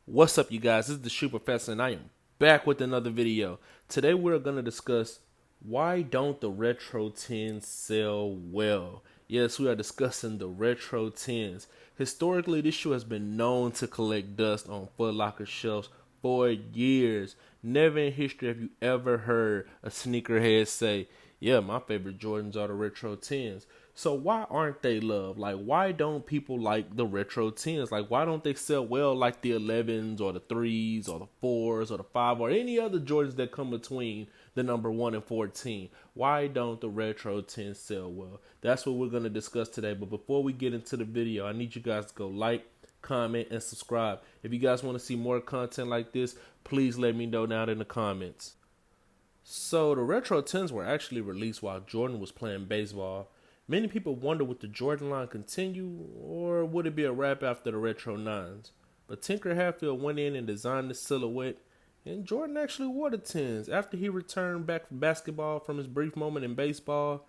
What's up, you guys? This is the Shoe Professor, and I am back with another video. Today we're going to discuss why don't the Retro 10s sell well. Yes, we are discussing the Retro 10s. Historically, this shoe has been known to collect dust on Foot Locker shelves for years. Never in history have you ever heard a sneakerhead say, yeah, my favorite Jordans are the Retro 10s. So why aren't they loved? Like, why don't people like the Retro 10s? Like, why don't they sell well like the 11s or the 3s or the 4s or the 5 or any other Jordans that come between the number 1 and 14? Why don't the Retro 10s sell well? That's what we're going to discuss today. But before we get into the video, I need you guys to go like, comment, and subscribe. If you guys want to see more content like this, please let me know down in the comments. So the Retro 10s were actually released while Jordan was playing baseball. Many people wonder, would the Jordan line continue, or would it be a wrap after the Retro 9s? But Tinker Hatfield went in and designed the silhouette, and Jordan actually wore the 10s after he returned back from basketball from his brief moment in baseball.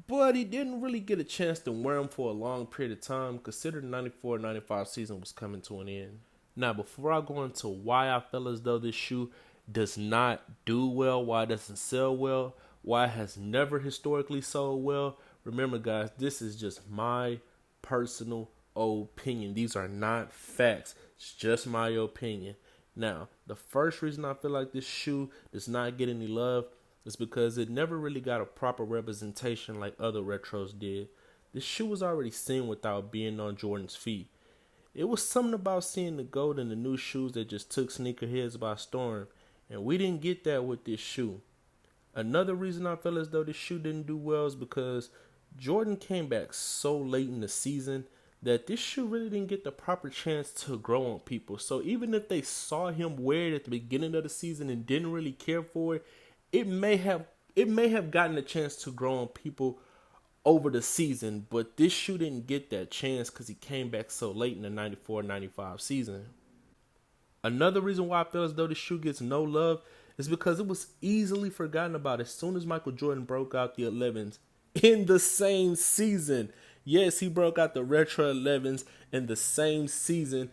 But he didn't really get a chance to wear them for a long period of time, considering the 94-95 season was coming to an end. Now, before I go into why I feel as though this shoe does not do well, why it doesn't sell well, why it has never historically sold well, remember guys, this is just my personal opinion. These are not facts. It's just my opinion. Now, the first reason I feel like this shoe does not get any love is because it never really got a proper representation like other retros did. This shoe was already seen without being on Jordan's feet. It was something about seeing the gold in the new shoes that just took sneakerheads by storm, and we didn't get that with this shoe. Another reason I feel as though this shoe didn't do well is because Jordan came back so late in the season that this shoe really didn't get the proper chance to grow on people. So even if they saw him wear it at the beginning of the season and didn't really care for it, it may have gotten a chance to grow on people over the season, but this shoe didn't get that chance because he came back so late in the 94-95 season. Another reason why I feel as though this shoe gets no love is because it was easily forgotten about as soon as Michael Jordan broke out the 11s in the same season. Yes, he broke out the Retro 11s in the same season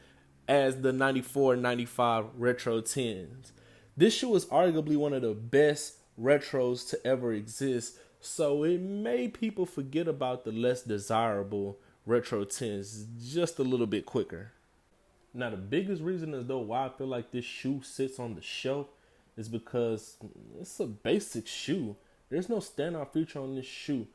as the 94-95 Retro 10s. This shoe is arguably one of the best retros to ever exist, so it made people forget about the less desirable Retro 10s just a little bit quicker. Now, the biggest reason as though why I feel like this shoe sits on the shelf is because it's a basic shoe. There's no standout feature on this shoe.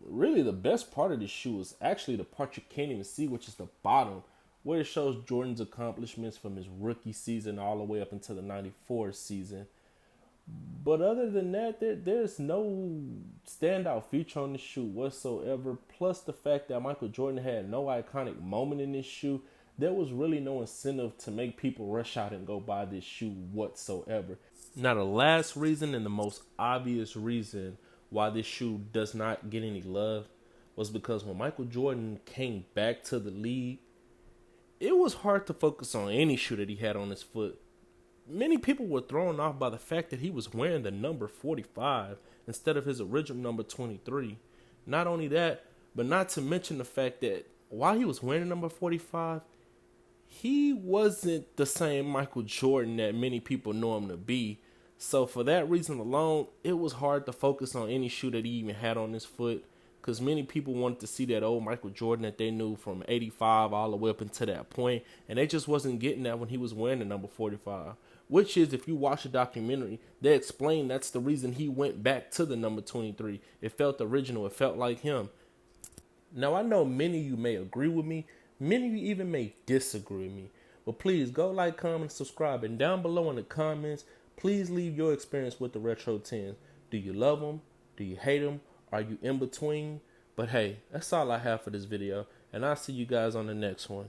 Really, the best part of this shoe is actually the part you can't even see, which is the bottom, where it shows Jordan's accomplishments from his rookie season all the way up until the 94 season. But other than that, there's no standout feature on this shoe whatsoever. Plus the fact that Michael Jordan had no iconic moment in this shoe, there was really no incentive to make people rush out and go buy this shoe whatsoever. Now, the last reason and the most obvious reason why this shoe does not get any love was because when Michael Jordan came back to the league, it was hard to focus on any shoe that he had on his foot. Many people were thrown off by the fact that he was wearing the number 45 instead of his original number 23. Not only that, but not to mention the fact that while he was wearing the number 45, he wasn't the same Michael Jordan that many people know him to be. So for that reason alone, it was hard to focus on any shoe that he even had on his foot, because many people wanted to see that old Michael Jordan that they knew from 85 all the way up until that point, and they just wasn't getting that when he was wearing the number 45. Which is, if you watch the documentary, they explain that's the reason he went back to the number 23. It felt original. It felt like him. Now, I know many of you may agree with me. Many of you even may disagree with me. But please go like, comment, subscribe. And down below in the comments, please leave your experience with the Retro 10s. Do you love them? Do you hate them? Are you in between? But hey, that's all I have for this video. And I'll see you guys on the next one.